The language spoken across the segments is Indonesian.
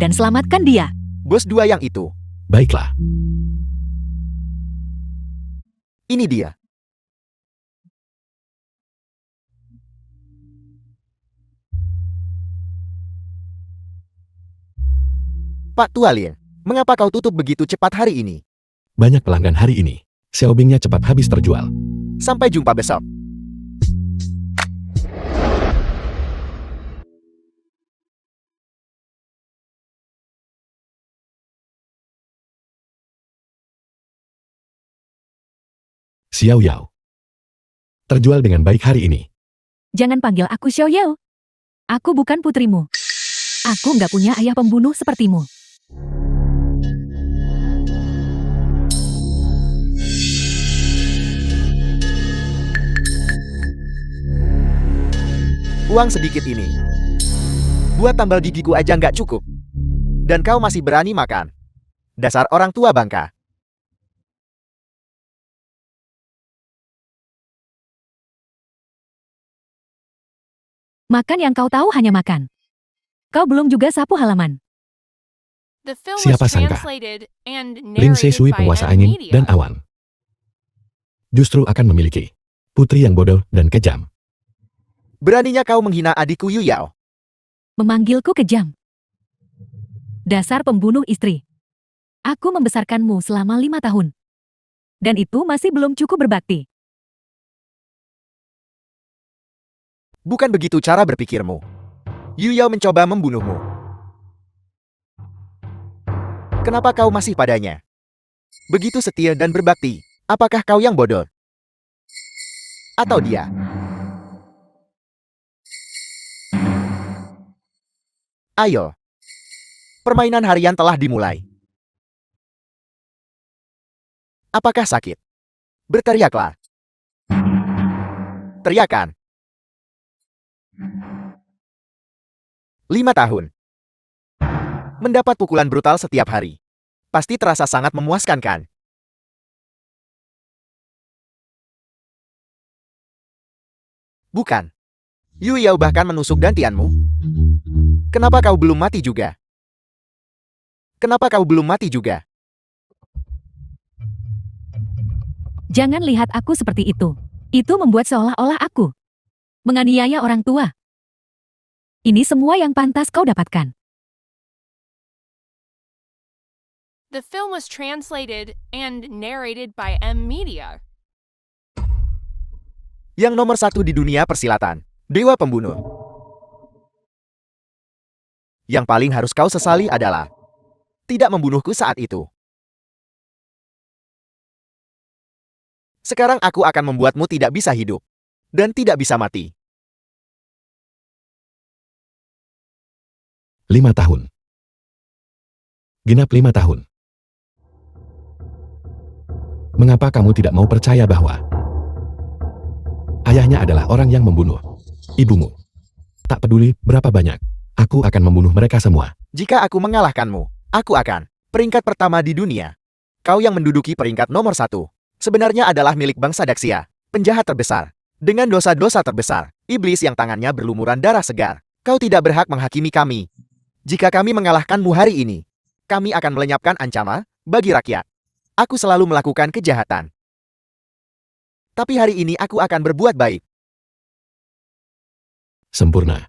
dan selamatkan dia. Bos dua yang itu. Baiklah. Ini dia. Pak Tualin, mengapa kau tutup begitu cepat hari ini? Banyak pelanggan hari ini. Xiaobingnya cepat habis terjual. Sampai jumpa besok. Xiao Yao. Terjual dengan baik hari ini. Jangan panggil aku Xiao Yao. Aku bukan putrimu. Aku nggak punya ayah pembunuh sepertimu. Uang sedikit ini. Buat tambal gigiku aja nggak cukup. Dan kau masih berani makan. Dasar orang tua bangka. Makan yang kau tahu hanya makan. Kau belum juga sapu halaman. Siapa sangka? Lin Shui penguasa angin dan awan. Justru akan memiliki putri yang bodoh dan kejam. Beraninya kau menghina adikku Yu Yao. Memanggilku kejam. Dasar pembunuh istri. Aku membesarkanmu selama 5 tahun. Dan itu masih belum cukup berbakti. Bukan begitu cara berpikirmu. Yu Yao mencoba membunuhmu. Kenapa kau masih padanya? Begitu setia dan berbakti, apakah kau yang bodoh? Atau dia? Ayo. Permainan harian telah dimulai. Apakah sakit? Berteriaklah. Teriakan. 5 tahun. Mendapat pukulan brutal setiap hari. Pasti terasa sangat memuaskan kan? Bukan. Yu Yao bahkan menusuk dantianmu. Kenapa kau belum mati juga? Kenapa kau belum mati juga? Jangan lihat aku seperti itu. Itu membuat seolah-olah aku menganiaya orang tua. Ini semua yang pantas kau dapatkan. The film was translated and narrated by M Media. Yang nomor 1 di dunia persilatan, Dewa Pembunuh. Yang paling harus kau sesali adalah tidak membunuhku saat itu. Sekarang aku akan membuatmu tidak bisa hidup dan tidak bisa mati. 5 tahun. Genap 5 tahun. Mengapa kamu tidak mau percaya bahwa ayahnya adalah orang yang membunuh ibumu? Tak peduli berapa banyak, aku akan membunuh mereka semua. Jika aku mengalahkanmu, aku akan peringkat pertama di dunia. Kau yang menduduki peringkat nomor 1 sebenarnya adalah milik bangsa Daxia, penjahat terbesar. Dengan dosa-dosa terbesar, iblis yang tangannya berlumuran darah segar. Kau tidak berhak menghakimi kami. Jika kami mengalahkanmu hari ini, kami akan melenyapkan ancaman bagi rakyat. Aku selalu melakukan kejahatan. Tapi hari ini aku akan berbuat baik. Sempurna.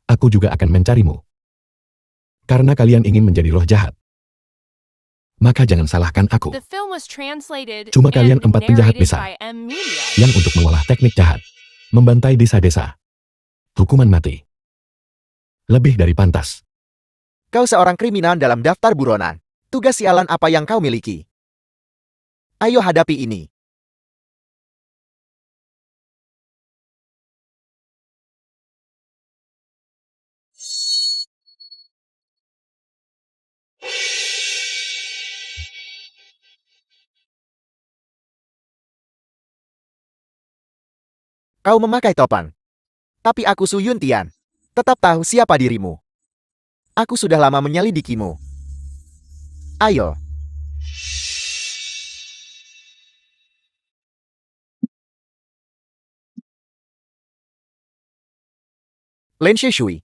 Aku juga akan mencarimu. Karena kalian ingin menjadi roh jahat. Maka jangan salahkan aku. The film was translated Cuma kalian and 4 penjahat narrated besar by M Media. yang untuk mengolah teknik jahat, membantai desa-desa. Hukuman mati. Lebih dari pantas. Kau seorang kriminal dalam daftar buronan. Tugas sialan apa yang kau miliki? Ayo hadapi ini. Kau memakai topeng. Tapi aku Su Yuntian. Tetap tahu siapa dirimu. Aku sudah lama menyelidikimu. Ayo. Lin Shui.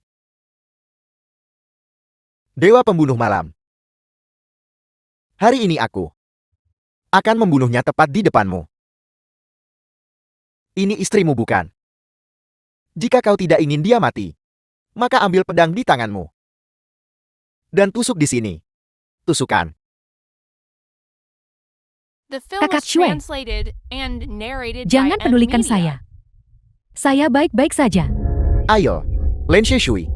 Dewa Pembunuh Malam. Hari ini aku akan membunuhnya tepat di depanmu. Ini istrimu bukan? Jika kau tidak ingin dia mati, maka ambil pedang di tanganmu. Dan tusuk di sini. Tusukan. The film Kakak was Shui, translated and narrated jangan by pedulikan M-Media. saya. Saya baik-baik saja. Ayo, Lin Shui.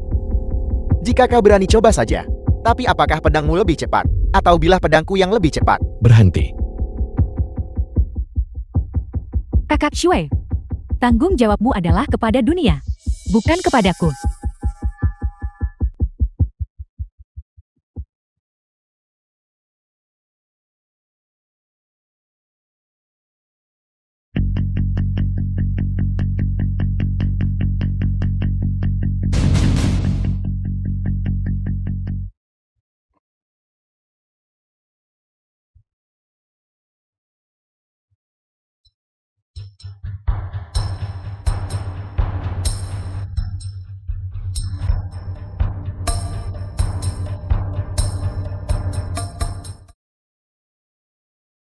Jika kau berani coba saja. Tapi apakah pedangmu lebih cepat? Atau bilah pedangku yang lebih cepat? Berhenti. Kakak Shui, tanggung jawabmu adalah kepada dunia, bukan kepadaku.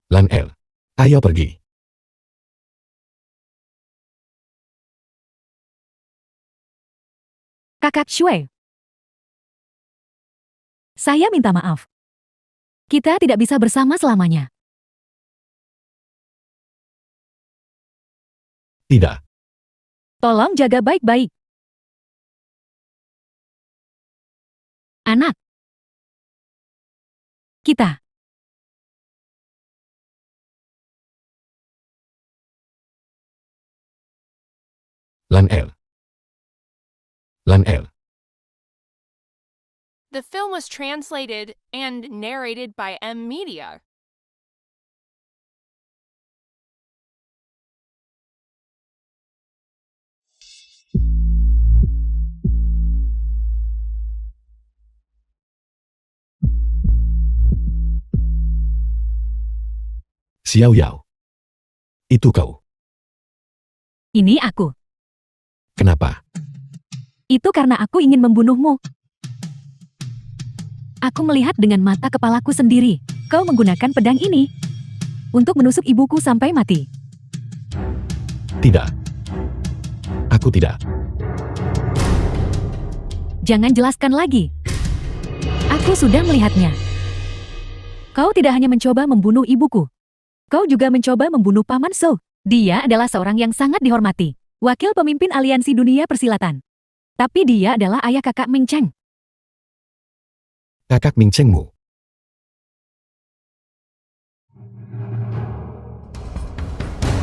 Lan El. Ayo pergi. Kakak Shui, saya minta maaf. Kita tidak bisa bersama selamanya. Tidak. Tolong jaga baik-baik. Anak. Kita. Lan El. Lan El. The film was translated and narrated by M-Media. Xiao Yao. Itu kau. Ini aku. Kenapa? Itu karena aku ingin membunuhmu. Aku melihat dengan mata kepalaku sendiri. Kau menggunakan pedang ini untuk menusuk ibuku sampai mati. Tidak. Aku tidak. Jangan jelaskan lagi. Aku sudah melihatnya. Kau tidak hanya mencoba membunuh ibuku. Kau juga mencoba membunuh Paman Shou. Dia adalah seorang yang sangat dihormati. Wakil pemimpin aliansi dunia persilatan. Tapi dia adalah ayah kakak Ming Cheng. Kakak Ming Chengmu.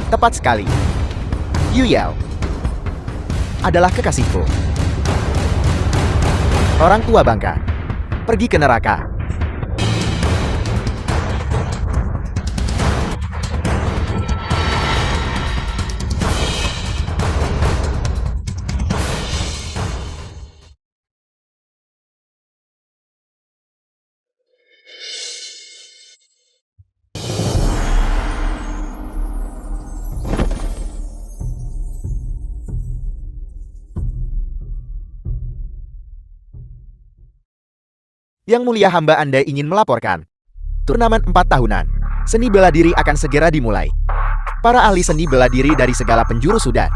Tepat sekali. Yu Yao adalah kekasihku. Orang tua bangka. Pergi ke neraka. Yang mulia hamba Anda ingin melaporkan. Turnamen 4 tahunan. Seni bela diri akan segera dimulai. Para ahli seni bela diri dari segala penjuru sudah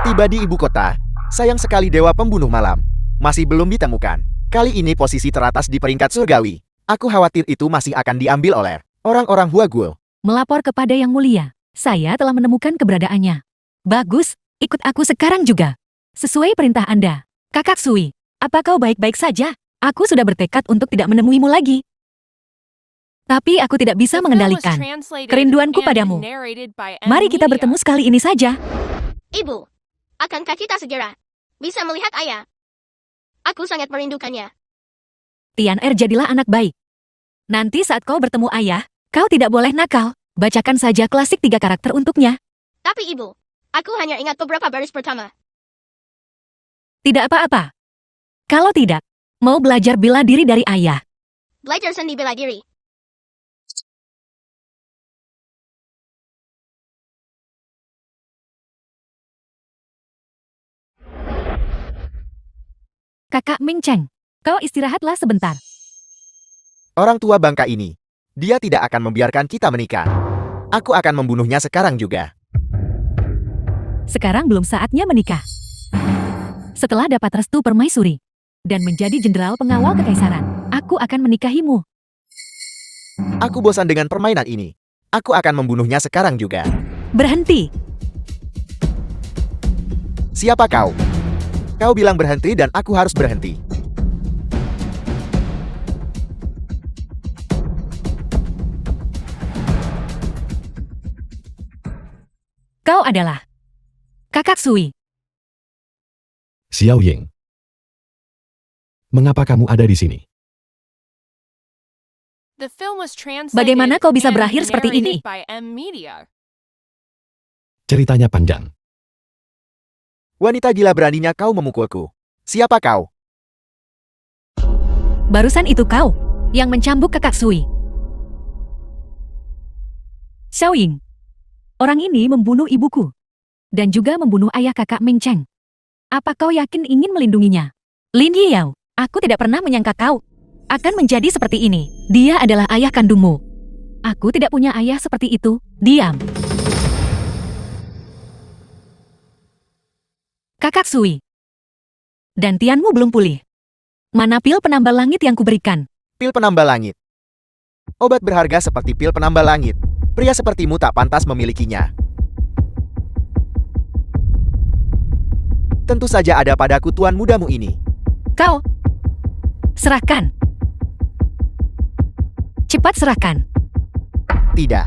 tiba di ibu kota. Sayang sekali Dewa Pembunuh Malam masih belum ditemukan. Kali ini posisi teratas di peringkat surgawi. Aku khawatir itu masih akan diambil oleh orang-orang Huagul. Melapor kepada Yang Mulia. Saya telah menemukan keberadaannya. Bagus, ikut aku sekarang juga. Sesuai perintah Anda. Kakak Sui, apa kau baik-baik saja? Aku sudah bertekad untuk tidak menemuimu lagi. Tapi aku tidak bisa The film was mengendalikan translated kerinduanku and padamu. narrated by Mari kita M-Media. bertemu sekali ini saja. Ibu, akankah kita segera bisa melihat ayah? Aku sangat merindukannya. Tian Er jadilah anak baik. Nanti saat kau bertemu ayah, kau tidak boleh nakal. Bacakan saja klasik 3 karakter untuknya. Tapi ibu, aku hanya ingat beberapa baris pertama. Tidak apa-apa. Kalau tidak, mau belajar bela diri dari ayah. Belajar seni bela diri. Kakak Ming Cheng, kau istirahatlah sebentar. Orang tua bangka ini. Dia tidak akan membiarkan kita menikah. Aku akan membunuhnya sekarang juga. Sekarang belum saatnya menikah. Setelah dapat restu permaisuri dan menjadi jenderal pengawal kekaisaran, aku akan menikahimu. Aku bosan dengan permainan ini. Aku akan membunuhnya sekarang juga. Berhenti. Siapa kau? Kau bilang berhenti dan aku harus berhenti. Kau adalah Kakak Sui. Xiao Ying. Mengapa kamu ada di sini? The film was translated Bagaimana kau bisa and berakhir seperti ini? narrated by M Media. Ceritanya panjang. Wanita gila, beraninya kau memukulku. Siapa kau? Barusan itu kau yang mencambuk Kakak Sui. Xiao Ying. Orang ini membunuh ibuku dan juga membunuh ayah kakak Meng Cheng. Apa kau yakin ingin melindunginya? Lin Yiyao, aku tidak pernah menyangka kau akan menjadi seperti ini. Dia adalah ayah kandungmu. Aku tidak punya ayah seperti itu. Diam. Kakak Sui. Dan Tianmu belum pulih. Mana pil penambal langit yang kuberikan? Pil penambal langit. Obat berharga seperti pil penambal langit. Pria sepertimu tak pantas memilikinya. Tentu saja ada padaku tuan mudamu ini. Kau. Serahkan. Cepat serahkan. Tidak.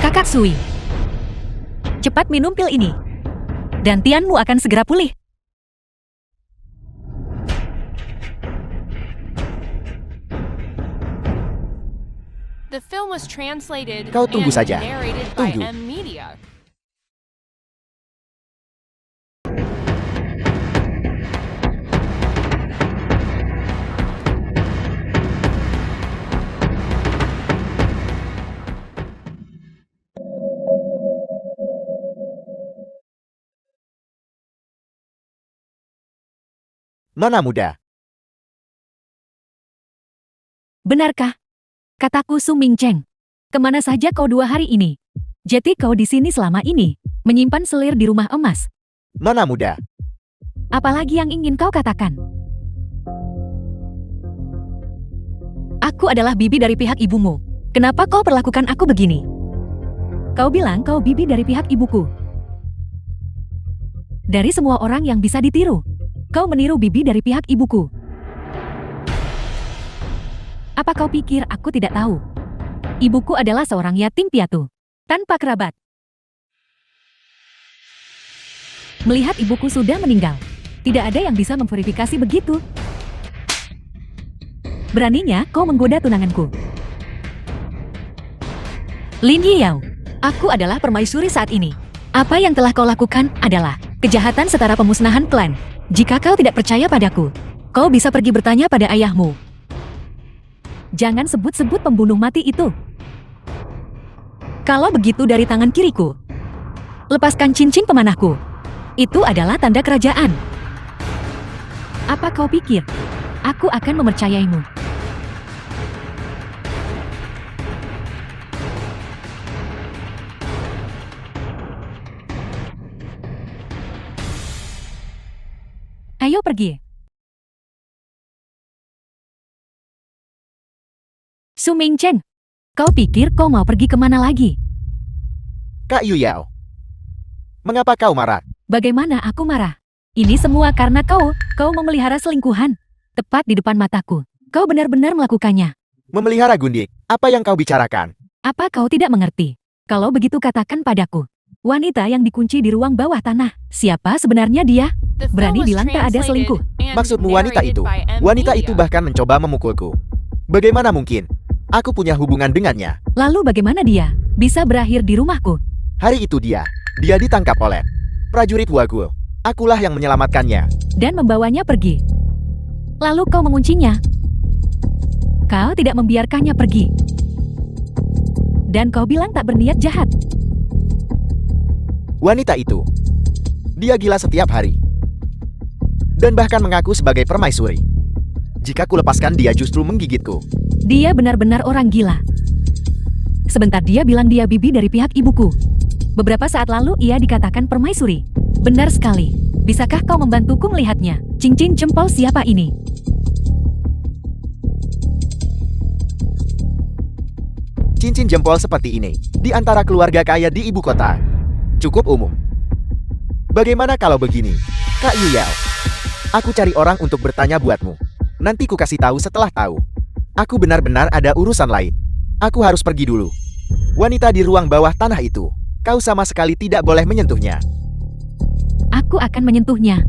Kakak Sui. Cepat minum pil ini. Dan Tianmu akan segera pulih. The film was translated Kau tunggu and saja. narrated by Tunggu. M Media. Nona muda. Benarkah? Kataku Su Ming Cheng. Kemana saja kau 2 hari ini? Jadi kau di sini selama ini, menyimpan selir di rumah emas. Nona muda. Apalagi yang ingin kau katakan? Aku adalah bibi dari pihak ibumu. Kenapa kau perlakukan aku begini? Kau bilang kau bibi dari pihak ibuku. Dari semua orang yang bisa ditiru, kau meniru bibi dari pihak ibuku. Apa kau pikir aku tidak tahu? Ibuku adalah seorang yatim piatu, tanpa kerabat. Melihat ibuku sudah meninggal, tidak ada yang bisa memverifikasi begitu. Beraninya kau menggoda tunanganku. Lin Yiyao, aku adalah permaisuri saat ini. Apa yang telah kau lakukan adalah kejahatan setara pemusnahan klan. Jika kau tidak percaya padaku, kau bisa pergi bertanya pada ayahmu. Jangan sebut-sebut pembunuh mati itu. Kalau begitu dari tangan kiriku, lepaskan cincin pemanahku. Itu adalah tanda kerajaan. Apa kau pikir aku akan mempercayaimu? Ayo pergi. Su Ming Cheng, kau pikir kau mau pergi kemana lagi? Kak Yu Yao. Mengapa kau marah? Bagaimana aku marah? Ini semua karena kau memelihara selingkuhan. Tepat di depan mataku. Kau benar-benar melakukannya. Memelihara gundik. Apa yang kau bicarakan? Apa kau tidak mengerti? Kalau begitu katakan padaku. Wanita yang dikunci di ruang bawah tanah. Siapa sebenarnya dia? The film Berani was bilang tak ada translated selingkuh. and Maksudmu wanita narrated itu? by M Wanita Media. itu bahkan mencoba memukulku. Bagaimana mungkin? Aku punya hubungan dengannya. Lalu bagaimana dia bisa berakhir di rumahku? Hari itu dia ditangkap oleh Prajurit Huaguo. Akulah yang menyelamatkannya. Dan membawanya pergi. Lalu kau menguncinya. Kau tidak membiarkannya pergi. Dan kau bilang tak berniat jahat. Wanita itu. Dia gila setiap hari. Dan bahkan mengaku sebagai permaisuri. Jika ku lepaskan dia justru menggigitku. Dia benar-benar orang gila. Sebentar dia bilang dia bibi dari pihak ibuku. Beberapa saat lalu ia dikatakan permaisuri. Benar sekali. Bisakah kau membantuku melihatnya? Cincin jempol siapa ini? Cincin jempol seperti ini di antara keluarga kaya di ibu kota. Cukup umum. Bagaimana kalau begini? Kak Yuyao. Aku cari orang untuk bertanya buatmu. Nanti ku kasih tahu setelah tahu. Aku benar-benar ada urusan lain. Aku harus pergi dulu. Wanita di ruang bawah tanah itu. Kau sama sekali tidak boleh menyentuhnya. Aku akan menyentuhnya.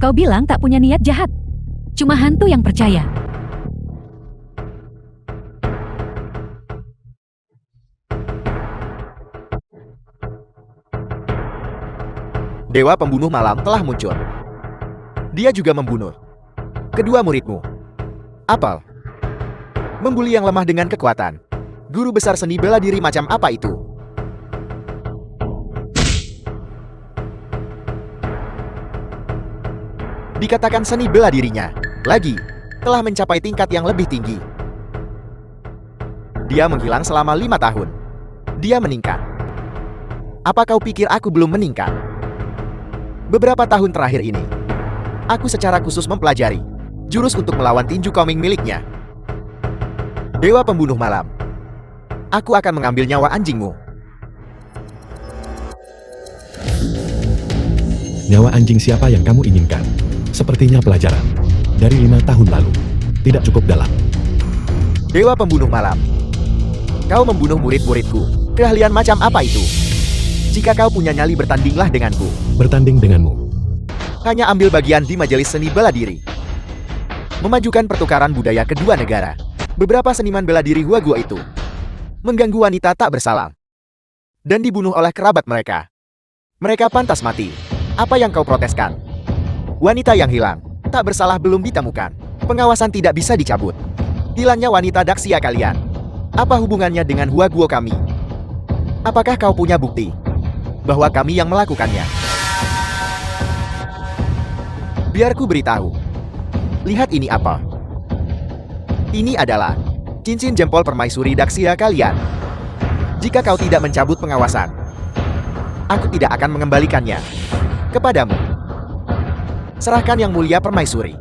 Kau bilang tak punya niat jahat. Cuma hantu yang percaya. Dewa pembunuh malam telah muncul. Dia juga membunuh kedua muridmu. Apel. Membuli yang lemah dengan kekuatan. Guru besar seni bela diri macam apa itu? Dikatakan seni bela dirinya, lagi, telah mencapai tingkat yang lebih tinggi. Dia menghilang selama 5 tahun. Dia meningkat. Apa kau pikir aku belum meningkat? Beberapa tahun terakhir ini, aku secara khusus mempelajari jurus untuk melawan tinju koming miliknya. Dewa pembunuh malam. Aku akan mengambil nyawa anjingmu. Nyawa anjing siapa yang kamu inginkan? Sepertinya pelajaran dari 5 tahun lalu tidak cukup dalam. Dewa pembunuh malam. Kau membunuh murid-muridku. Keahlian macam apa itu? Jika kau punya nyali, bertandinglah denganku. Bertanding denganmu. Hanya ambil bagian di majelis seni bela diri. Memajukan pertukaran budaya kedua negara. Beberapa seniman bela diri Huaguo itu mengganggu wanita tak bersalah dan dibunuh oleh kerabat mereka. Mereka pantas mati. Apa yang kau proteskan? Wanita yang hilang, tak bersalah belum ditemukan. Pengawasan tidak bisa dicabut. Hilangnya wanita Daxia kalian. Apa hubungannya dengan Huaguo kami? Apakah kau punya bukti bahwa kami yang melakukannya? Biar ku beritahu. Lihat ini apa? Ini adalah cincin jempol permaisuri Daxia kalian. Jika kau tidak mencabut pengawasan, aku tidak akan mengembalikannya kepadamu. Serahkan yang mulia permaisuri.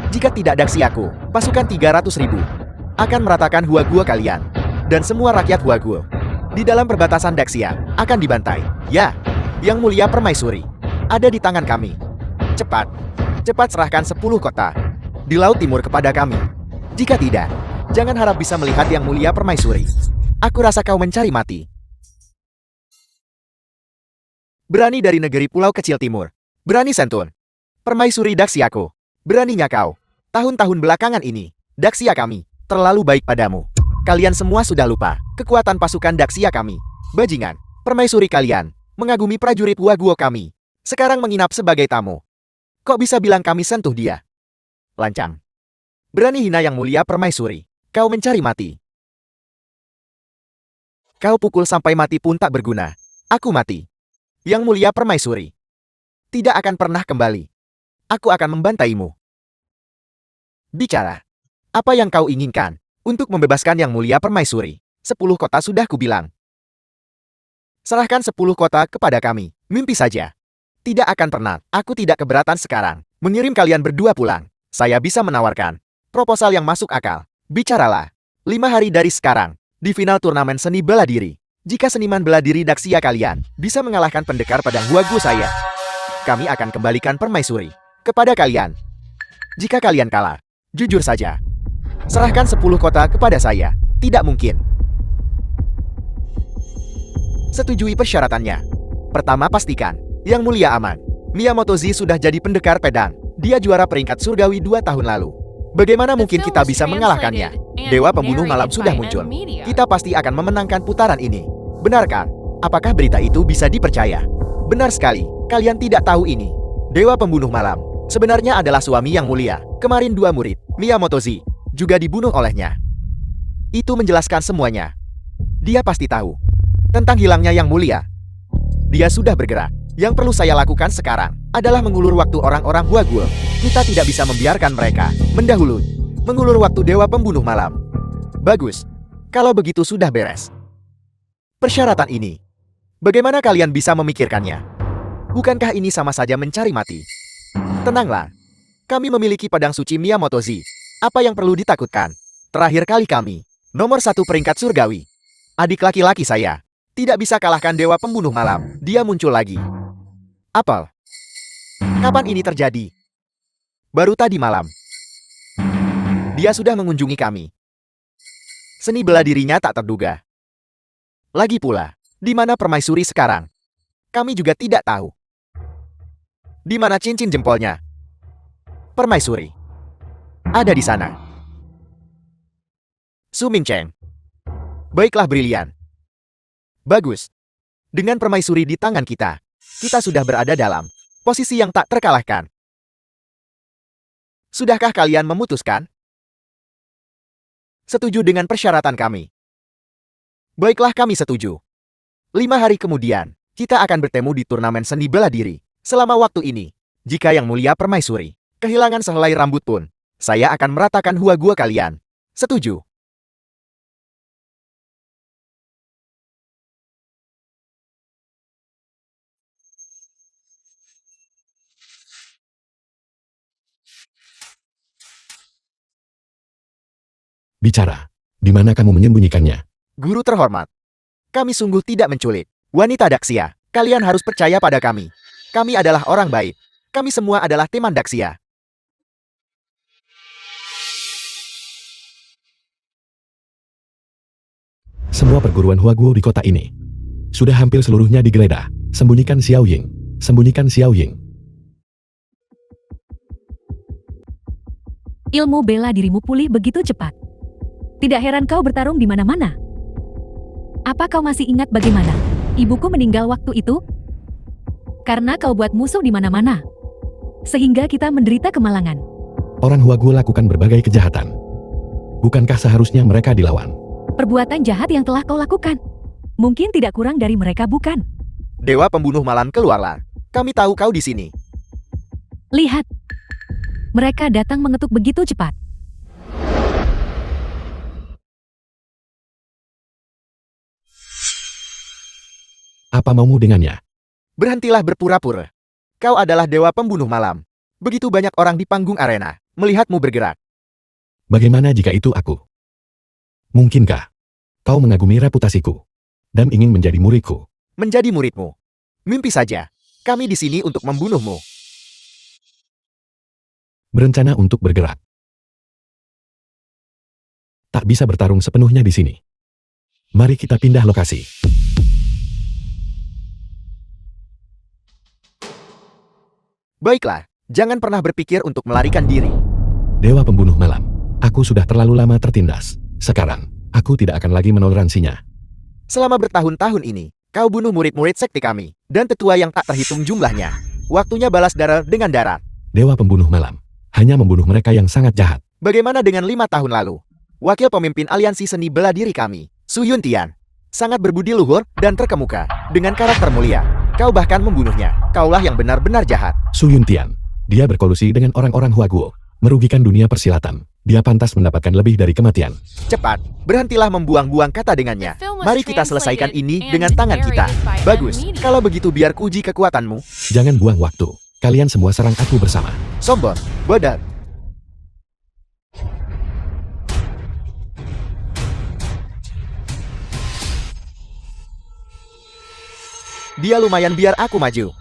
Jika tidak Daxiaku, pasukan 300.000 akan meratakan Huaguo kalian. Dan semua rakyat Huaguo di dalam perbatasan Daxia akan dibantai. Ya, yang mulia permaisuri ada di tangan kami. Cepat, cepat serahkan 10 kota di Laut Timur kepada kami. Jika tidak, jangan harap bisa melihat yang mulia permaisuri. Aku rasa kau mencari mati. Berani dari negeri pulau kecil timur. Berani Sentun. Permaisuri Daxiaku. Beraninya kau. Tahun-tahun belakangan ini, Daxia kami terlalu baik padamu. Kalian semua sudah lupa kekuatan pasukan Daxia kami. Bajingan, permaisuri kalian mengagumi prajurit Huaguo kami. Sekarang menginap sebagai tamu. Kok bisa bilang kami sentuh dia? Lancang. Berani hina yang mulia permaisuri. Kau mencari mati. Kau pukul sampai mati pun tak berguna. Aku mati. Yang mulia permaisuri tidak akan pernah kembali. Aku akan membantaimu. Bicara. Apa yang kau inginkan untuk membebaskan yang mulia permaisuri? 10 kota sudah kubilang. Serahkan 10 kota kepada kami. Mimpi saja. Tidak akan pernah. Aku tidak keberatan sekarang mengirim kalian berdua pulang. Saya bisa menawarkan proposal yang masuk akal. Bicaralah. 5 hari dari sekarang, di final turnamen seni bela diri. Jika seniman bela diri Daxia kalian bisa mengalahkan pendekar pedang Huaguo saya, kami akan kembalikan permaisuri kepada kalian. Jika kalian kalah, jujur saja, serahkan 10 kota kepada saya. Tidak mungkin. Setujui persyaratannya. Pertama, pastikan yang mulia aman. Miyamoto Z sudah jadi pendekar pedang. Dia juara peringkat surgawi 2 tahun lalu. Bagaimana mungkin kita bisa mengalahkannya? Dewa pembunuh malam sudah muncul. Kita pasti akan memenangkan putaran ini. Benarkah? Apakah berita itu bisa dipercaya? Benar sekali. Kalian tidak tahu ini. Dewa Pembunuh Malam sebenarnya adalah suami yang mulia. Kemarin 2 murid, Miyamotozi, juga dibunuh olehnya. Itu menjelaskan semuanya. Dia pasti tahu tentang hilangnya Yang Mulia. Dia sudah bergerak. Yang perlu saya lakukan sekarang adalah mengulur waktu orang-orang Huaguo. Kita tidak bisa membiarkan mereka mendahului. Mengulur waktu Dewa Pembunuh Malam. Bagus. Kalau begitu sudah beres. Persyaratan ini, bagaimana kalian bisa memikirkannya? Bukankah ini sama saja mencari mati? Tenanglah. Kami memiliki pedang suci Miyamotozi. Apa yang perlu ditakutkan? Terakhir kali kami, nomor 1 peringkat surgawi. Adik laki-laki saya tidak bisa kalahkan Dewa Pembunuh Malam. Dia muncul lagi. Apel. Kapan ini terjadi? Baru tadi malam. Dia sudah mengunjungi kami. Seni bela dirinya tak terduga. Lagi pula, di mana permaisuri sekarang? Kami juga tidak tahu. Di mana cincin jempolnya? Permaisuri ada di sana. Su Mingcheng. Baiklah, brilian. Bagus. Dengan permaisuri di tangan kita, kita sudah berada dalam posisi yang tak terkalahkan. Sudahkah kalian memutuskan? Setuju dengan persyaratan kami? Baiklah, kami setuju. 5 hari kemudian, kita akan bertemu di turnamen seni bela diri. Selama waktu ini, jika Yang Mulia Permaisuri kehilangan sehelai rambut pun, saya akan meratakan Huaguo kalian. Setuju? Bicara. Di mana kamu menyembunyikannya? Guru terhormat, kami sungguh tidak menculik. Wanita Daxia, kalian harus percaya pada kami. Kami adalah orang baik. Kami semua adalah teman Daxia. Semua perguruan Huaguo di kota ini sudah hampir seluruhnya digeledah. Sembunyikan Xiao Ying. Sembunyikan Xiao Ying. Ilmu bela dirimu pulih begitu cepat. Tidak heran kau bertarung di mana-mana. Apa kau masih ingat bagaimana ibuku meninggal waktu itu? Karena kau buat musuh di mana-mana. Sehingga kita menderita kemalangan. Orang Huaguo lakukan berbagai kejahatan. Bukankah seharusnya mereka dilawan? Perbuatan jahat yang telah kau lakukan mungkin tidak kurang dari mereka, bukan? Dewa Pembunuh Malam, keluarlah. Kami tahu kau di sini. Lihat. Mereka datang mengetuk begitu cepat. Apa maumu dengannya? Berhentilah berpura-pura. Kau adalah Dewa Pembunuh Malam. Begitu banyak orang di panggung arena melihatmu bergerak. Bagaimana jika itu aku? Mungkinkah kau mengagumi reputasiku dan ingin menjadi muridku? Menjadi muridmu? Mimpi saja. Kami di sini untuk membunuhmu. Berencana untuk bergerak. Tak bisa bertarung sepenuhnya di sini. Mari kita pindah lokasi. Baiklah, jangan pernah berpikir untuk melarikan diri. Dewa Pembunuh Malam, aku sudah terlalu lama tertindas. Sekarang, aku tidak akan lagi menoleransinya. Selama bertahun-tahun ini, kau bunuh murid-murid sekte kami, dan tetua yang tak terhitung jumlahnya. Waktunya balas darah dengan darah. Dewa Pembunuh Malam, hanya membunuh mereka yang sangat jahat. Bagaimana dengan 5 tahun lalu? Wakil pemimpin aliansi seni bela diri kami, Su Yuntian, sangat berbudi luhur dan terkemuka, dengan karakter mulia. Kau bahkan membunuhnya. Kaulah yang benar-benar jahat. Su Yuntian, dia berkolusi dengan orang-orang Huaguo, merugikan dunia persilatan. Dia pantas mendapatkan lebih dari kematian. Cepat, berhentilah membuang-buang kata dengannya. Mari kita selesaikan ini dengan tangan kita. Bagus, kalau begitu biar kuji kekuatanmu. Jangan buang waktu. Kalian semua serang aku bersama. Sombong, bodoh. Dia lumayan, biar aku maju.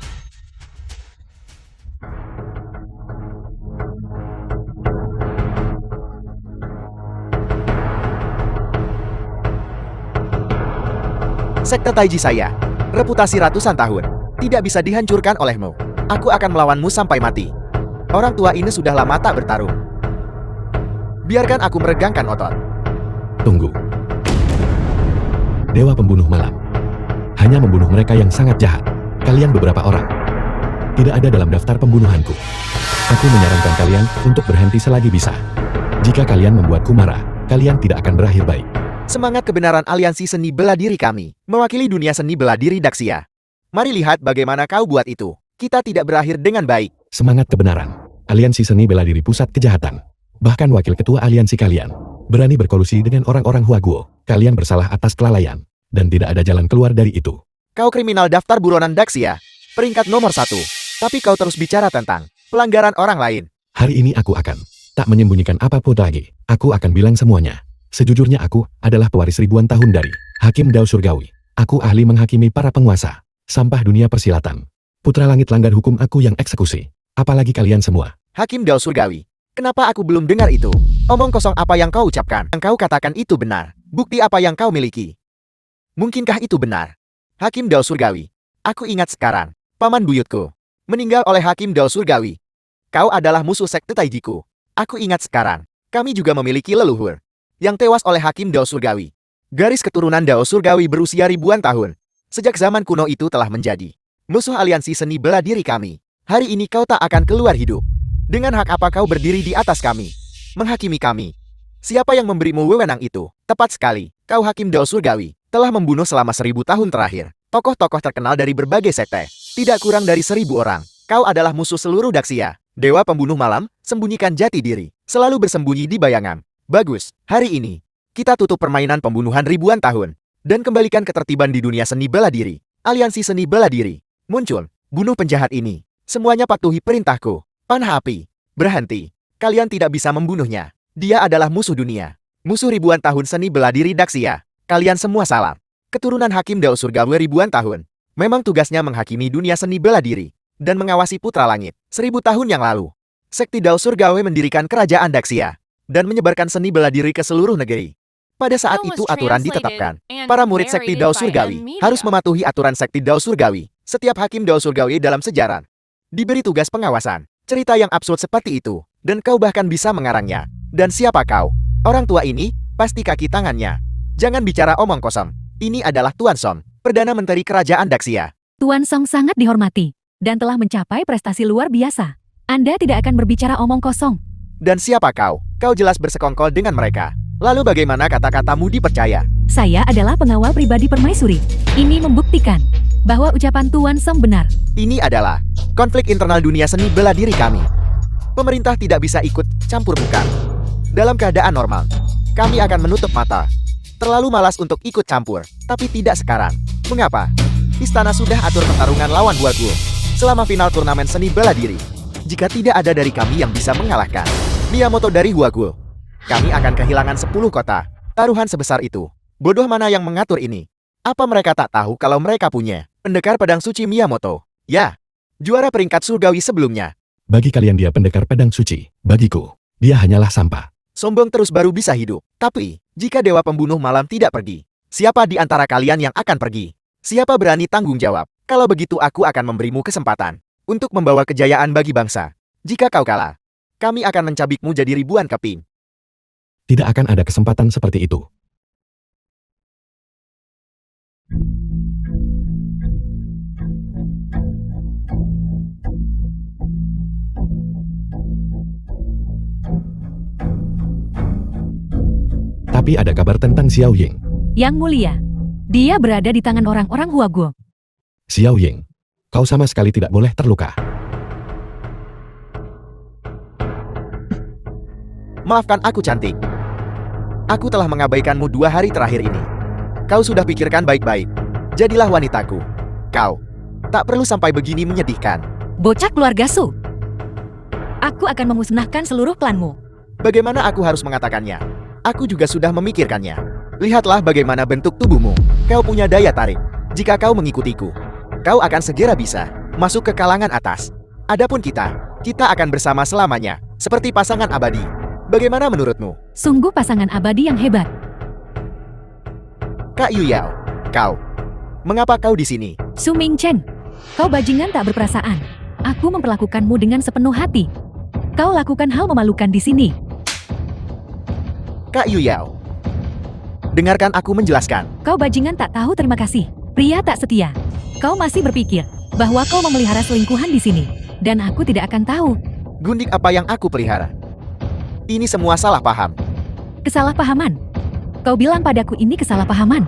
Sekte Taiji saya, reputasi ratusan tahun, tidak bisa dihancurkan olehmu. Aku akan melawanmu sampai mati. Orang tua ini sudah lama tak bertarung. Biarkan aku meregangkan otot. Tunggu. Dewa Pembunuh Malam hanya membunuh mereka yang sangat jahat. Kalian beberapa orang tidak ada dalam daftar pembunuhanku. Aku menyarankan kalian untuk berhenti selagi bisa. Jika kalian membuatku marah, kalian tidak akan berakhir baik. Semangat kebenaran aliansi seni bela diri kami, mewakili dunia seni bela diri Daxia. Mari lihat bagaimana kau buat itu. Kita tidak berakhir dengan baik. Semangat kebenaran. Aliansi seni bela diri pusat kejahatan. Bahkan wakil ketua aliansi kalian berani berkolusi dengan orang-orang Huaguo. Kalian bersalah atas kelalaian. Dan tidak ada jalan keluar dari itu. Kau kriminal daftar buronan Daxia. Peringkat nomor 1. Tapi kau terus bicara tentang pelanggaran orang lain. Hari ini aku akan tak menyembunyikan apapun lagi. Aku akan bilang semuanya. Sejujurnya aku adalah pewaris ribuan tahun dari Hakim Dao Surgawi. Aku ahli menghakimi para penguasa. Sampah dunia persilatan. Putra langit langgar hukum aku yang eksekusi. Apalagi kalian semua. Hakim Dao Surgawi. Kenapa aku belum dengar itu? Omong kosong apa yang kau ucapkan? Yang kau katakan itu benar. Bukti apa yang kau miliki? Mungkinkah itu benar? Hakim Dao Surgawi. Aku ingat sekarang. Paman buyutku meninggal oleh Hakim Dao Surgawi. Kau adalah musuh sekte Taijiku. Aku ingat sekarang. Kami juga memiliki leluhur yang tewas oleh Hakim Dao Surgawi. Garis keturunan Dao Surgawi berusia ribuan tahun. Sejak zaman kuno itu telah menjadi musuh aliansi seni bela diri kami. Hari ini kau tak akan keluar hidup. Dengan hak apa kau berdiri di atas kami? Menghakimi kami. Siapa yang memberimu wewenang itu? Tepat sekali. Kau Hakim Dao Surgawi telah membunuh selama 1000 tahun terakhir tokoh-tokoh terkenal dari berbagai sekte. Tidak kurang dari 1000 orang. Kau adalah musuh seluruh Daxia. Dewa pembunuh malam, sembunyikan jati diri. Selalu bersembunyi di bayangan. Bagus. Hari ini kita tutup permainan pembunuhan ribuan tahun. Dan kembalikan ketertiban di dunia seni bela diri. Aliansi seni bela diri. Muncul. Bunuh penjahat ini. Semuanya patuhi perintahku. Panah api. Berhenti. Kalian tidak bisa membunuhnya. Dia adalah musuh dunia. Musuh ribuan tahun seni bela diri Daxia. Kalian semua salah. Keturunan Hakim Dao Surgawi ribuan tahun. Memang tugasnya menghakimi dunia seni bela diri. Dan mengawasi putra langit. 1000 tahun yang lalu. Sekti Dao Surgawi mendirikan kerajaan Daxia. Dan menyebarkan seni bela diri ke seluruh negeri. Pada saat itu aturan ditetapkan. Para murid Sekti Dao Surgawi harus mematuhi aturan Sekti Dao Surgawi. Setiap Hakim Dao Surgawi dalam sejarah diberi tugas pengawasan. Cerita yang absurd seperti itu. Dan kau bahkan bisa mengarangnya. Dan siapa kau? Orang tua ini pasti kaki tangannya. Jangan bicara omong kosong. Ini adalah Tuan Song, Perdana Menteri Kerajaan Daxia. Tuan Song sangat dihormati dan telah mencapai prestasi luar biasa. Anda tidak akan berbicara omong kosong. Dan siapa kau? Kau jelas bersekongkol dengan mereka. Lalu bagaimana kata-katamu dipercaya? Saya adalah pengawal pribadi Permaisuri. Ini membuktikan bahwa ucapan Tuan Song benar. Ini adalah konflik internal dunia seni bela diri kami. Pemerintah tidak bisa ikut campur bukan. Dalam keadaan normal, kami akan menutup mata. Terlalu malas untuk ikut campur, tapi tidak sekarang. Mengapa? Istana sudah atur pertarungan lawan Huaguo selama final turnamen seni bela diri. Jika tidak ada dari kami yang bisa mengalahkan Miyamoto dari Huaguo, kami akan kehilangan 10 kota. Taruhan sebesar itu. Bodoh mana yang mengatur ini? Apa mereka tak tahu kalau mereka punya pendekar pedang suci Miyamoto? Ya, juara peringkat surgawi sebelumnya. Bagi kalian dia pendekar pedang suci. Bagiku, dia hanyalah sampah. Sombong terus baru bisa hidup. Tapi, jika dewa pembunuh malam tidak pergi, siapa di antara kalian yang akan pergi? Siapa berani tanggung jawab? Kalau begitu aku akan memberimu kesempatan untuk membawa kejayaan bagi bangsa. Jika kau kalah, kami akan mencabikmu jadi ribuan keping. Tidak akan ada kesempatan seperti itu. Tapi ada kabar tentang Xiao Ying. Yang mulia, dia berada di tangan orang-orang Huaguo. Xiao Ying, kau sama sekali tidak boleh terluka. Maafkan aku cantik. Aku telah mengabaikanmu 2 hari terakhir ini. Kau sudah pikirkan baik-baik. Jadilah wanitaku. Kau tak perlu sampai begini menyedihkan. Bocah keluarga Su. Aku akan memusnahkan seluruh klanmu. Bagaimana aku harus mengatakannya? Aku juga sudah memikirkannya. Lihatlah bagaimana bentuk tubuhmu. Kau punya daya tarik. Jika kau mengikutiku, kau akan segera bisa masuk ke kalangan atas. Adapun kita akan bersama selamanya, seperti pasangan abadi. Bagaimana menurutmu? Sungguh pasangan abadi yang hebat. Kak Yu Yao, kau. Mengapa kau di sini? Su Mingchen, kau bajingan tak berperasaan. Aku memperlakukanmu dengan sepenuh hati. Kau lakukan hal memalukan di sini. Kak Yu Yao, dengarkan aku menjelaskan. Kau bajingan tak tahu terima kasih. Pria tak setia. Kau masih berpikir bahwa kau memelihara selingkuhan di sini, dan aku tidak akan tahu. Gundik apa yang aku pelihara? Ini semua salah paham. Kesalahpahaman. Kau bilang padaku ini kesalahpahaman.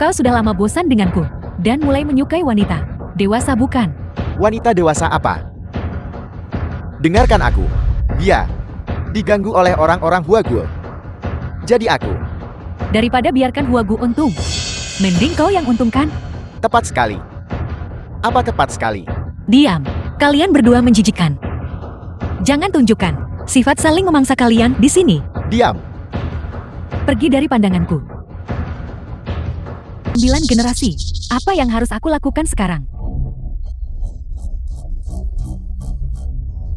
Kau sudah lama bosan denganku, dan mulai menyukai wanita. Dewasa bukan? Wanita dewasa apa? Dengarkan aku. Dia diganggu oleh orang-orang Huaguo. Jadi aku. Daripada biarkan Huagu untung, mending kau yang untung kan? Tepat sekali. Apa tepat sekali? Diam. Kalian berdua menjijikkan. Jangan tunjukkan sifat saling memangsa kalian di sini. Diam. Pergi dari pandanganku. 9 generasi. Apa yang harus aku lakukan sekarang?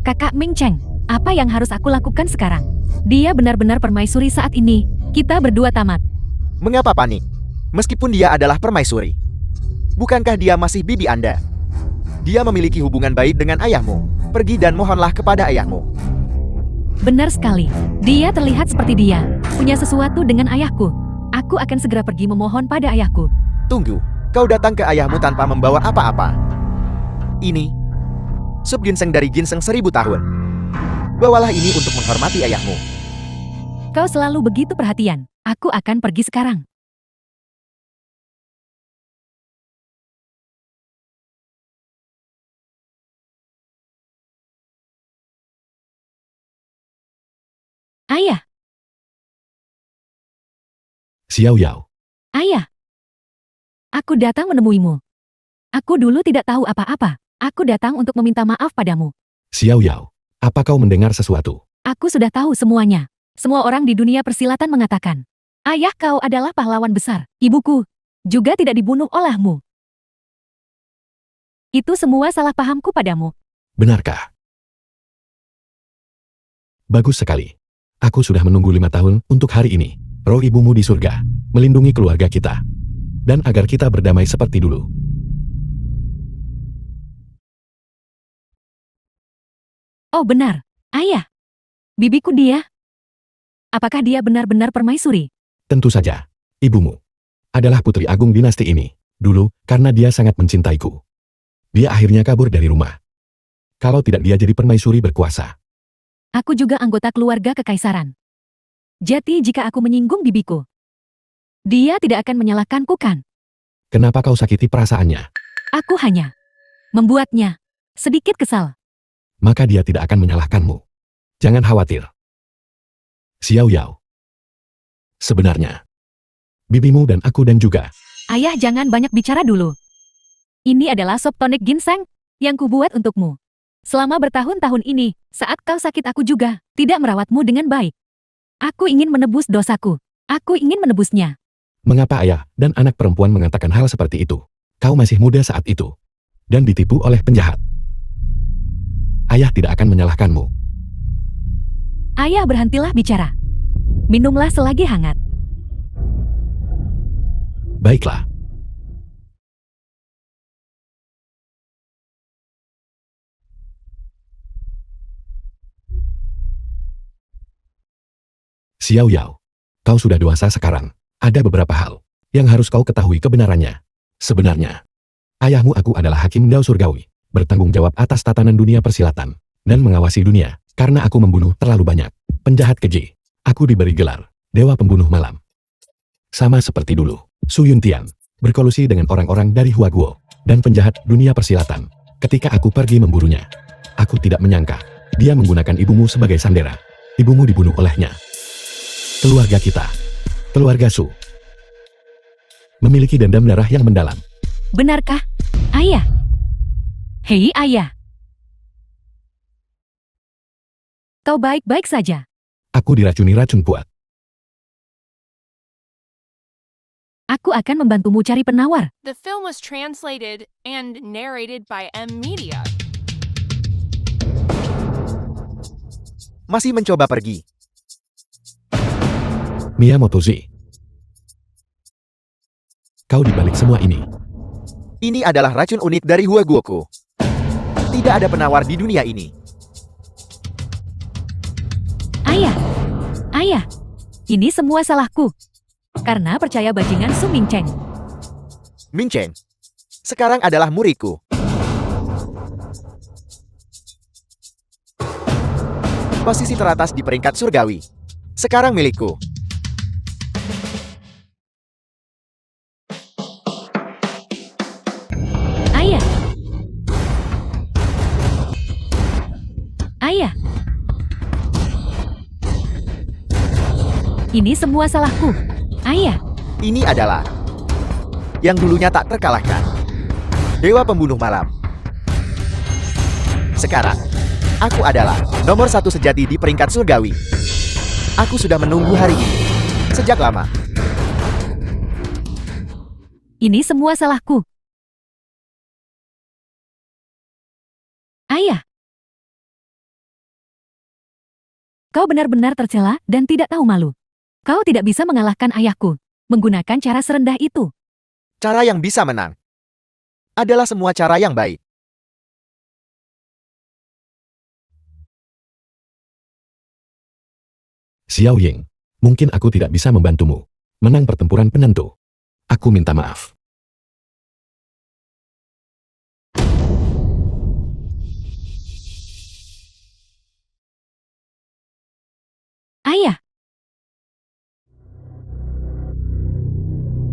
Kakak Ming Cheng, apa yang harus aku lakukan sekarang? Dia benar-benar permaisuri saat ini. Kita berdua tamat. Mengapa panik? Meskipun dia adalah permaisuri. Bukankah dia masih bibi Anda? Dia memiliki hubungan baik dengan ayahmu. Pergi dan mohonlah kepada ayahmu. Benar sekali. Dia terlihat seperti dia punya sesuatu dengan ayahku. Aku akan segera pergi memohon pada ayahku. Tunggu, kau datang ke ayahmu tanpa membawa apa-apa. Ini sup ginseng dari ginseng 1000 tahun. Bawalah ini untuk menghormati ayahmu. Kau selalu begitu perhatian. Aku akan pergi sekarang. Ayah, Xiao Yao. ayah. Aku datang menemuimu. Aku dulu tidak tahu apa-apa. Aku datang untuk meminta maaf padamu. Xiao Yao. Apa kau mendengar sesuatu? Aku sudah tahu semuanya. Semua orang di dunia persilatan mengatakan, ayah kau adalah pahlawan besar. Ibuku juga tidak dibunuh olehmu. Itu semua salah pahamku padamu. Benarkah? Bagus sekali. Aku sudah menunggu 5 tahun untuk hari ini. Roh ibumu di surga, melindungi keluarga kita. Dan agar kita berdamai seperti dulu. Oh benar, ayah. Bibiku dia. Apakah dia benar-benar permaisuri? Tentu saja. Ibumu adalah putri agung dinasti ini. Dulu, karena dia sangat mencintaiku. Dia akhirnya kabur dari rumah. Kalau tidak dia jadi permaisuri berkuasa. Aku juga anggota keluarga kekaisaran. Jadi jika aku menyinggung bibiku, dia tidak akan menyalahkanku kan? Kenapa kau sakiti perasaannya? Aku hanya membuatnya sedikit kesal. Maka dia tidak akan menyalahkanmu. Jangan khawatir. Xiao Yao. Sebenarnya, bibimu dan aku dan juga. Ayah jangan banyak bicara dulu. Ini adalah sop tonik ginseng yang kubuat untukmu. Selama bertahun-tahun ini, saat kau sakit aku juga tidak merawatmu dengan baik. Aku ingin menebus dosaku. Aku ingin menebusnya. Mengapa ayah dan anak perempuan mengatakan hal seperti itu? Kau masih muda saat itu. Dan ditipu oleh penjahat. Ayah tidak akan menyalahkanmu. Ayah berhentilah bicara. Minumlah selagi hangat. Baiklah. Xiao Yao, kau sudah dewasa sekarang. Ada beberapa hal yang harus kau ketahui kebenarannya. Sebenarnya, ayahmu aku adalah Hakim Dao Surgawi, bertanggung jawab atas tatanan dunia persilatan, dan mengawasi dunia, karena aku membunuh terlalu banyak penjahat keji. Aku diberi gelar Dewa Pembunuh Malam. Sama seperti dulu, Su Yuntian berkolusi dengan orang-orang dari Huaguo dan penjahat dunia persilatan. Ketika aku pergi memburunya, aku tidak menyangka dia menggunakan ibumu sebagai sandera. Ibumu dibunuh olehnya. Keluarga kita, keluarga Su, memiliki dendam darah yang mendalam. Benarkah, ayah? Hei ayah. Kau baik-baik saja. Aku diracuni racun kuat. Aku akan membantumu cari penawar. The film was translated and narrated by M Media. Masih mencoba pergi. Miyamoto Z. Kau dibalik semua ini. Ini adalah racun unik dari Huaguoku. Tidak ada penawar di dunia ini. Ayah, ayah, ini semua salahku. Karena percaya bajingan Su Mingcheng. Mingcheng, Sekarang adalah muridku. Posisi teratas di peringkat surgawi. Sekarang milikku. Ayah. Ayah. Ini semua salahku. Ayah. Ini adalah yang dulunya tak terkalahkan. Dewa Pembunuh Malam. Sekarang, aku adalah nomor 1 sejati di peringkat surgawi. Aku sudah menunggu hari ini sejak lama. Ini semua salahku. Ayah. Kau benar-benar tercela dan tidak tahu malu. Kau tidak bisa mengalahkan ayahku menggunakan cara serendah itu. Cara yang bisa menang adalah semua cara yang baik. Xiao Ying, mungkin aku tidak bisa membantumu. Menang pertempuran penentu. Aku minta maaf. Ayah.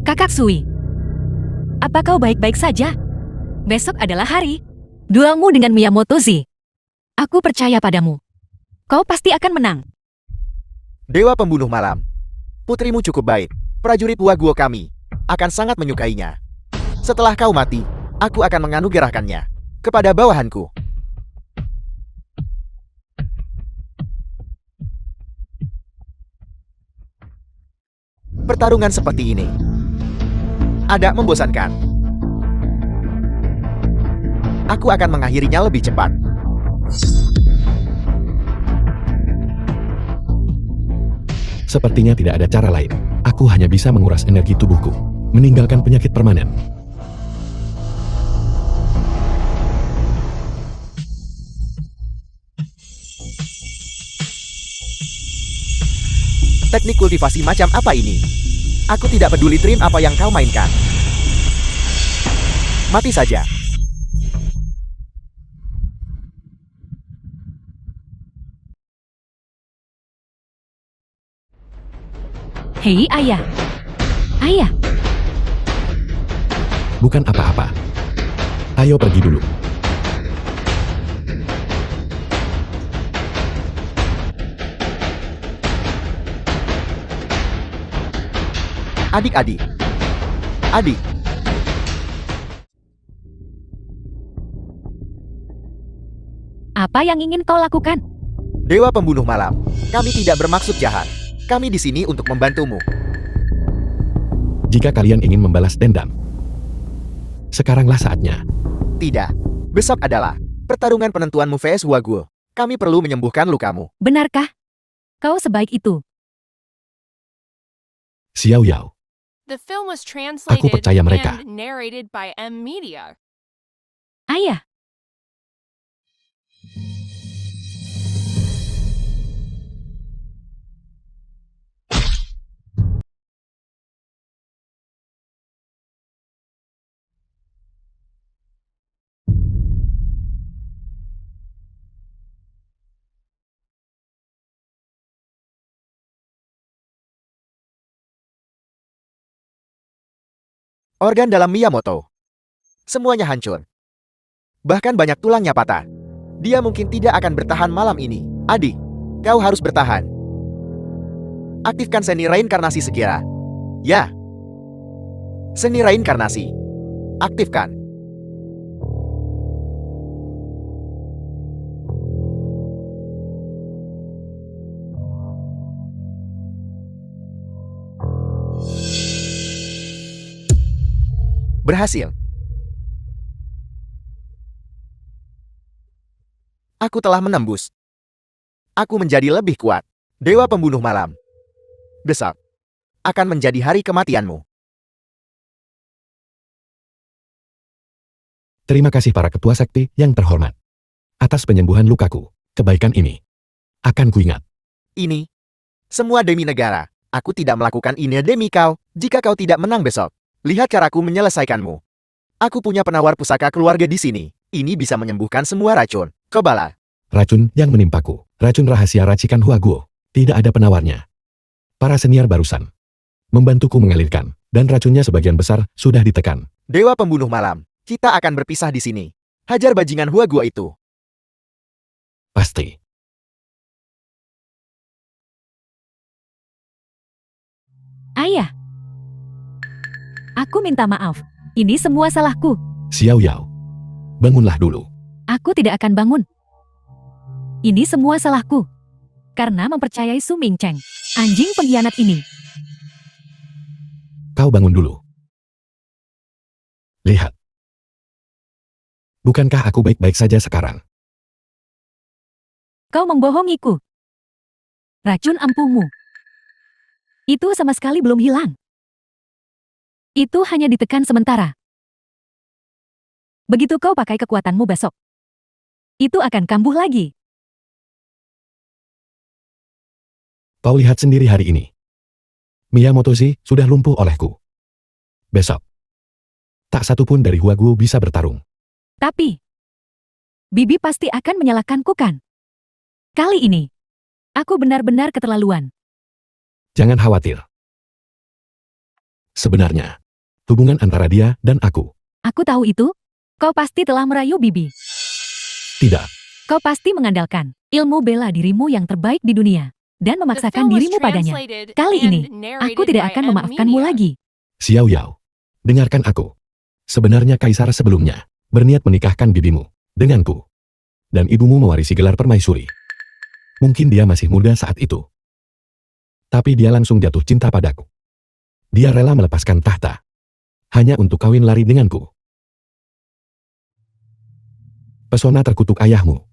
Kakak Sui. Apa kau baik-baik saja? Besok adalah hari duelmu dengan Miyamoto Z. Aku percaya padamu. Kau pasti akan menang. Dewa Pembunuh Malam. Putrimu cukup baik. Prajurit Waguo kami akan sangat menyukainya. Setelah kau mati, aku akan menganugerahkannya kepada bawahanku. Pertarungan seperti ini agak membosankan. Aku akan mengakhirinya lebih cepat. Sepertinya tidak ada cara lain. Aku hanya bisa menguras energi tubuhku, meninggalkan penyakit permanen. Teknik kultivasi macam apa ini? Aku tidak peduli trim apa yang kau mainkan. Mati saja. Hei ayah. Ayah. Bukan apa-apa. Ayo pergi dulu. Adik-adik. Adik. Apa yang ingin kau lakukan? Dewa Pembunuh Malam. Kami tidak bermaksud jahat. Kami di sini untuk membantumu. Jika kalian ingin membalas dendam, sekaranglah saatnya. Tidak. Besok adalah pertarungan penentuanmu vs Waguo. Kami perlu menyembuhkan lukamu. Benarkah? Kau sebaik itu. Xiao Yao, The film was translated percaya mereka. and narrated by M Media. Ayah. Organ dalam Miyamoto. Semuanya hancur. Bahkan banyak tulangnya patah. Dia mungkin tidak akan bertahan malam ini. Adik, kau harus bertahan. Aktifkan seni reinkarnasi segera. Ya. Seni reinkarnasi. Aktifkan. Berhasil. Aku telah menembus. Aku menjadi lebih kuat. Dewa Pembunuh Malam. Besok akan menjadi hari kematianmu. Terima kasih para ketua sakti yang terhormat. Atas penyembuhan lukaku, kebaikan ini akan kuingat. Ini semua demi negara. Aku tidak melakukan ini demi kau. Jika kau tidak menang besok, lihat caraku menyelesaikanmu. Aku punya penawar pusaka keluarga di sini. Ini bisa menyembuhkan semua racun. Cobalah. Racun yang menimpaku. Racun rahasia racikan Huaguo. Tidak ada penawarnya. Para senior barusan membantuku mengalirkan, dan racunnya sebagian besar sudah ditekan. Dewa pembunuh malam, kita akan berpisah di sini. Hajar bajingan Huaguo itu. Pasti. Ayah. Aku minta maaf. Ini semua salahku. Xiao Yao. Bangunlah dulu. Aku tidak akan bangun. Ini semua salahku. Karena mempercayai Su Mingcheng. Anjing pengkhianat ini. Kau bangun dulu. Lihat. Bukankah aku baik-baik saja sekarang? Kau membohongiku. Racun ampuhmu. Itu sama sekali belum hilang. Itu hanya ditekan sementara. Begitu kau pakai kekuatanmu besok, itu akan kambuh lagi. Kau lihat sendiri hari ini. Miyamotoshi sudah lumpuh olehku. Besok, tak satu pun dari Huaguo bisa bertarung. Tapi, Bibi pasti akan menyalahkanku kan? Kali ini, aku benar-benar keterlaluan. Jangan khawatir. Sebenarnya, hubungan antara dia dan aku. Aku tahu itu. Kau pasti telah merayu Bibi. Tidak. Kau pasti mengandalkan ilmu bela dirimu yang terbaik di dunia dan The memaksakan film was dirimu padanya. translated Kali ini, and narrated aku tidak by akan M. memaafkanmu Media. lagi. Xiao Yao. Dengarkan aku. Sebenarnya kaisar sebelumnya berniat menikahkan bibimu denganku. Dan ibumu mewarisi gelar permaisuri. Mungkin dia masih muda saat itu. Tapi dia langsung jatuh cinta padaku. Dia rela melepaskan tahta. Hanya untuk kawin lari denganku. Pesona terkutuk ayahmu.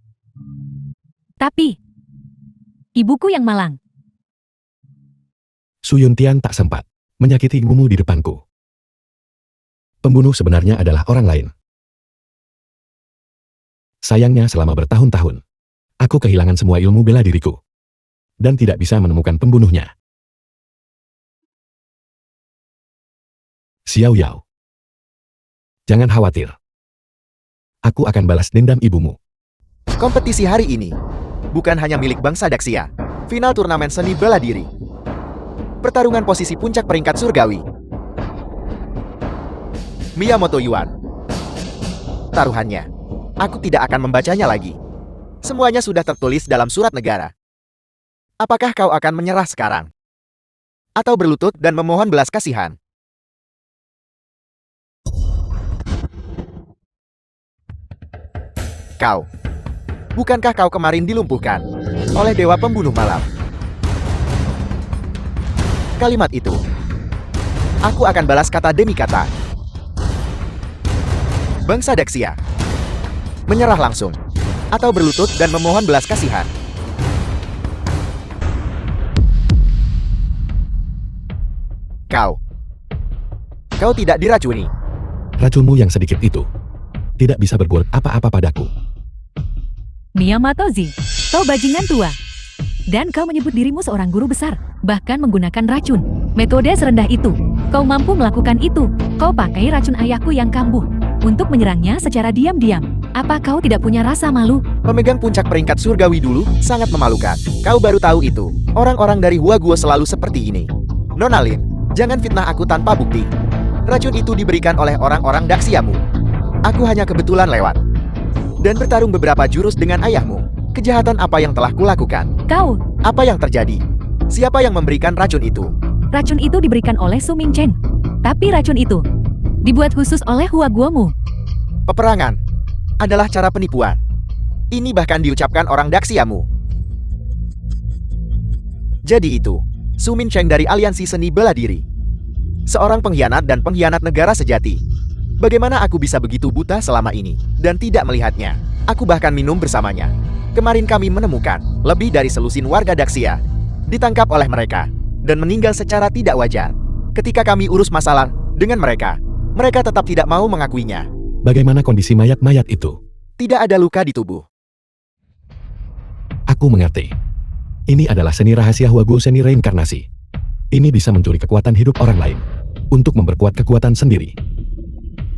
Tapi, ibuku yang malang. Su Yuntian tak sempat menyakiti ibumu di depanku. Pembunuh sebenarnya adalah orang lain. Sayangnya selama bertahun-tahun, aku kehilangan semua ilmu bela diriku. Dan tidak bisa menemukan pembunuhnya. Xiao Yao. Jangan khawatir. Aku akan balas dendam ibumu. Kompetisi hari ini bukan hanya milik bangsa Daxia. Final turnamen seni bela diri. Pertarungan posisi puncak peringkat surgawi. Miyamoto Yuan. Taruhannya, aku tidak akan membacanya lagi. Semuanya sudah tertulis dalam surat negara. Apakah kau akan menyerah sekarang? Atau berlutut dan memohon belas kasihan? Kau. Bukankah kau kemarin dilumpuhkan oleh dewa pembunuh malam? Kalimat itu. Aku akan balas kata demi kata. Bangsa Daxia. Menyerah langsung. Atau berlutut dan memohon belas kasihan. Kau tidak diracuni. Racunmu yang sedikit itu tidak bisa berbuat apa-apa padaku. Miyamotoshi, kau bajingan tua. Dan kau menyebut dirimu seorang guru besar, bahkan menggunakan racun. Metode serendah itu. Kau mampu melakukan itu. Kau pakai racun ayahku yang kambuh untuk menyerangnya secara diam-diam. Apa kau tidak punya rasa malu? Memegang puncak peringkat surgawi dulu sangat memalukan. Kau baru tahu itu. Orang-orang dari Huaguo selalu seperti ini. Nona Lin, jangan fitnah aku tanpa bukti. Racun itu diberikan oleh orang-orang Daxiamu. Aku hanya kebetulan lewat. Dan bertarung beberapa jurus dengan ayahmu. Kejahatan apa yang telah kulakukan? Kau, Apa yang terjadi? Siapa yang memberikan racun itu? racun itu diberikan oleh Su Mingcheng. Tapi racun itu dibuat khusus oleh Huaguomu. Peperangan adalah cara penipuan. Ini bahkan diucapkan orang Daxiamu. Jadi itu, Su Mingcheng dari Aliansi Seni Bela Diri. Seorang pengkhianat dan pengkhianat negara sejati. Bagaimana aku bisa begitu buta selama ini dan tidak melihatnya? Aku bahkan minum bersamanya. Kemarin kami menemukan lebih dari selusin warga Daxia ditangkap oleh mereka dan meninggal secara tidak wajar. Ketika kami urus masalah dengan mereka, mereka tetap tidak mau mengakuinya. Bagaimana kondisi mayat-mayat itu? Tidak ada luka di tubuh. Aku mengerti. Ini adalah seni rahasia Huaguo seni reinkarnasi. Ini bisa mencuri kekuatan hidup orang lain untuk memperkuat kekuatan sendiri.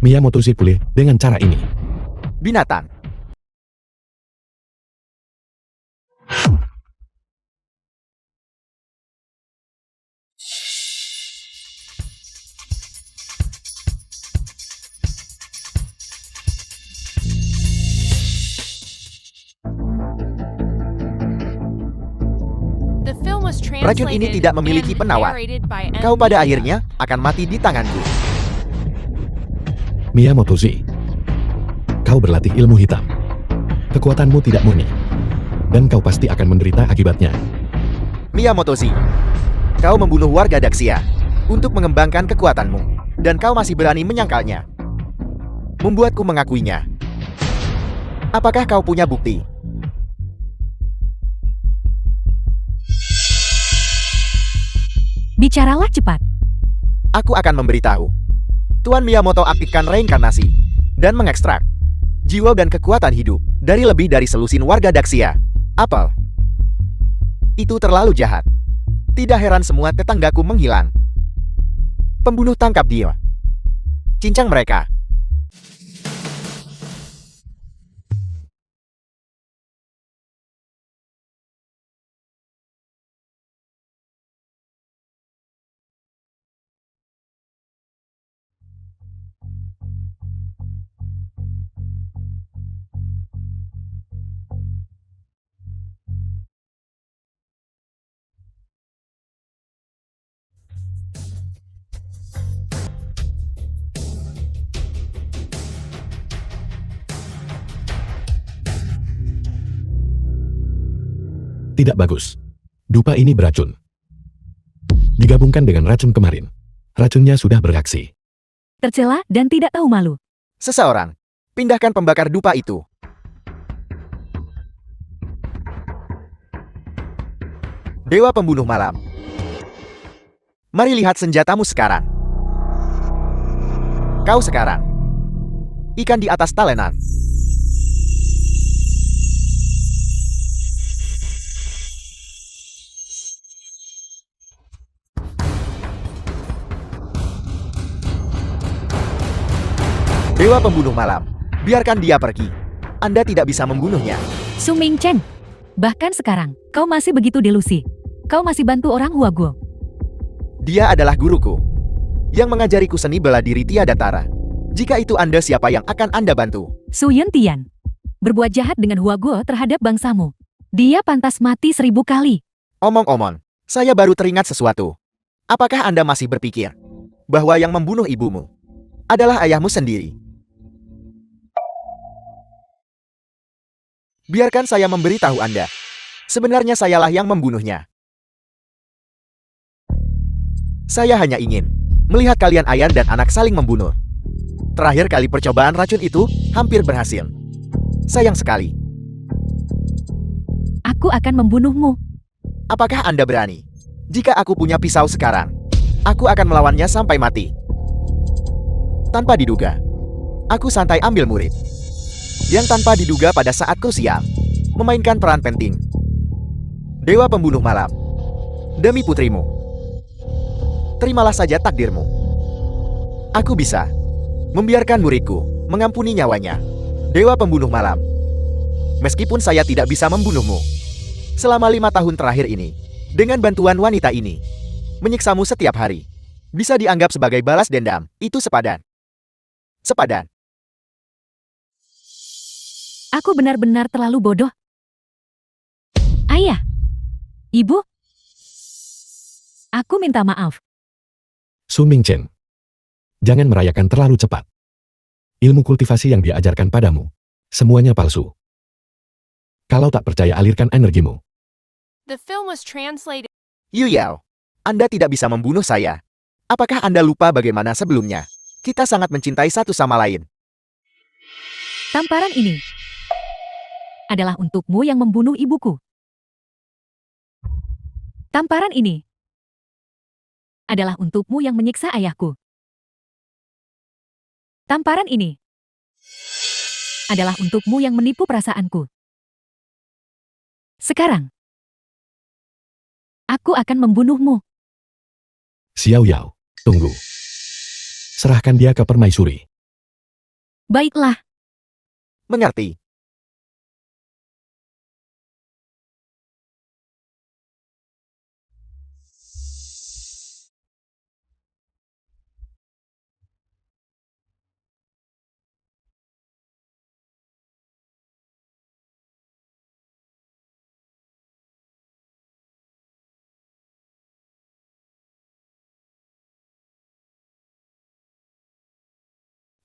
Miyamoto si pulih dengan cara ini. Binatang. The film was Racun ini translated tidak memiliki and penawar. narrated by Kau pada M. akhirnya akan mati di tanganku. Miyamoto Z. Kau berlatih ilmu hitam. Kekuatanmu tidak murni. Dan kau pasti akan menderita akibatnya. Miyamoto Z. Kau membunuh warga Daxia untuk mengembangkan kekuatanmu. Dan kau masih berani menyangkalnya. Membuatku mengakuinya. Apakah kau punya bukti? Bicaralah cepat. Aku akan memberitahu. Tuan Miyamoto aktifkan reinkarnasi dan mengekstrak jiwa dan kekuatan hidup dari lebih dari selusin warga Daxia. Apel. Itu terlalu jahat. Tidak heran semua tetanggaku menghilang. Pembunuh tangkap dia. Cincang mereka. Tidak bagus. Dupa ini beracun. Digabungkan dengan racun kemarin. Racunnya sudah bereaksi. Tercela dan tidak tahu malu. Seseorang. Pindahkan pembakar dupa itu. Dewa pembunuh malam. Mari lihat senjatamu sekarang. Kau sekarang. Ikan di atas talenan. Dewa pembunuh malam. Biarkan dia pergi. Anda tidak bisa membunuhnya. Su Mingchen. Bahkan sekarang, kau masih begitu delusi. Kau masih bantu orang Huaguo. Dia adalah guruku. Yang mengajariku seni bela diri tiada tara. Jika itu Anda, siapa yang akan Anda bantu? Su Yuntian. Berbuat jahat dengan Huaguo terhadap bangsamu. Dia pantas mati 1000 kali. Omong-omong, saya baru teringat sesuatu. Apakah Anda masih berpikir bahwa yang membunuh ibumu adalah ayahmu sendiri? Biarkan saya memberitahu Anda. Sebenarnya sayalah yang membunuhnya. Saya hanya ingin melihat kalian ayah dan anak saling membunuh. Terakhir kali percobaan racun itu hampir berhasil. Sayang sekali. Aku akan membunuhmu. Apakah Anda berani? Jika aku punya pisau sekarang, aku akan melawannya sampai mati. Tanpa diduga, aku santai ambil murid yang tanpa diduga pada saat krusial memainkan peran penting. Dewa pembunuh malam. Demi putrimu. Terimalah saja takdirmu. Aku bisa membiarkan muridku mengampuni nyawanya. Dewa pembunuh malam. Meskipun saya tidak bisa membunuhmu selama 5 tahun terakhir ini, dengan bantuan wanita ini, menyiksamu setiap hari, bisa dianggap sebagai balas dendam. Itu sepadan. Sepadan. Aku benar-benar terlalu bodoh. Ayah. Ibu. Aku minta maaf. Su Mingchen. Jangan merayakan terlalu cepat. Ilmu kultivasi yang diajarkan padamu, semuanya palsu. Kalau tak percaya, alirkan energimu. The film was translated. Yu Yao, Anda tidak bisa membunuh saya. Apakah Anda lupa bagaimana sebelumnya kita sangat mencintai satu sama lain? Tamparan ini adalah untukmu yang membunuh ibuku. Tamparan ini adalah untukmu yang menyiksa ayahku. Tamparan ini adalah untukmu yang menipu perasaanku. Sekarang, aku akan membunuhmu. Xiao Yao, tunggu. Serahkan dia ke permaisuri. Baiklah, Mengerti.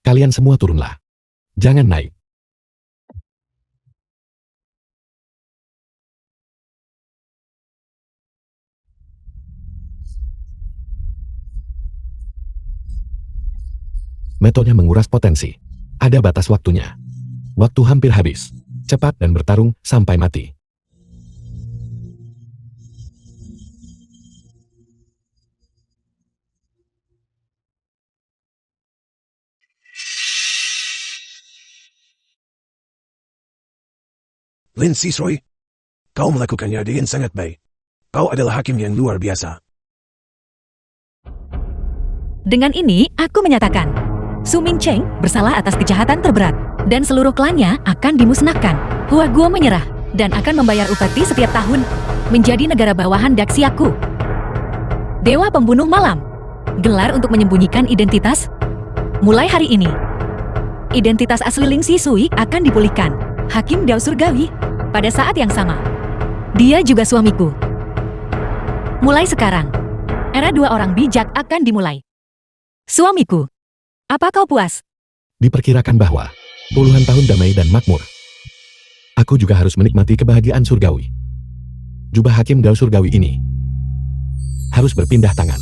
Kalian semua turunlah. Jangan naik. Metode menguras potensi. Ada batas waktunya. Waktu hampir habis. Cepat dan bertarung sampai mati. Lin Sisroy, kau melakukannya dengan sangat baik. Kau adalah hakim yang luar biasa. dengan ini aku menyatakan, Su Mingcheng bersalah atas kejahatan terberat, dan seluruh klannya akan dimusnahkan. Hua Guo menyerah, dan akan membayar upeti setiap tahun, menjadi negara bawahan Daxiaku. Dewa Pembunuh Malam, gelar untuk menyembunyikan identitas. Mulai hari ini, identitas asli Ling Sisui akan dipulihkan. Hakim Dao Surgawi, pada saat yang sama. Dia juga suamiku. Mulai sekarang, era dua orang bijak akan dimulai. Suamiku, apa kau puas? Diperkirakan bahwa puluhan tahun damai dan makmur. Aku juga harus menikmati kebahagiaan surgawi. Jubah Hakim Dao Surgawi ini harus berpindah tangan.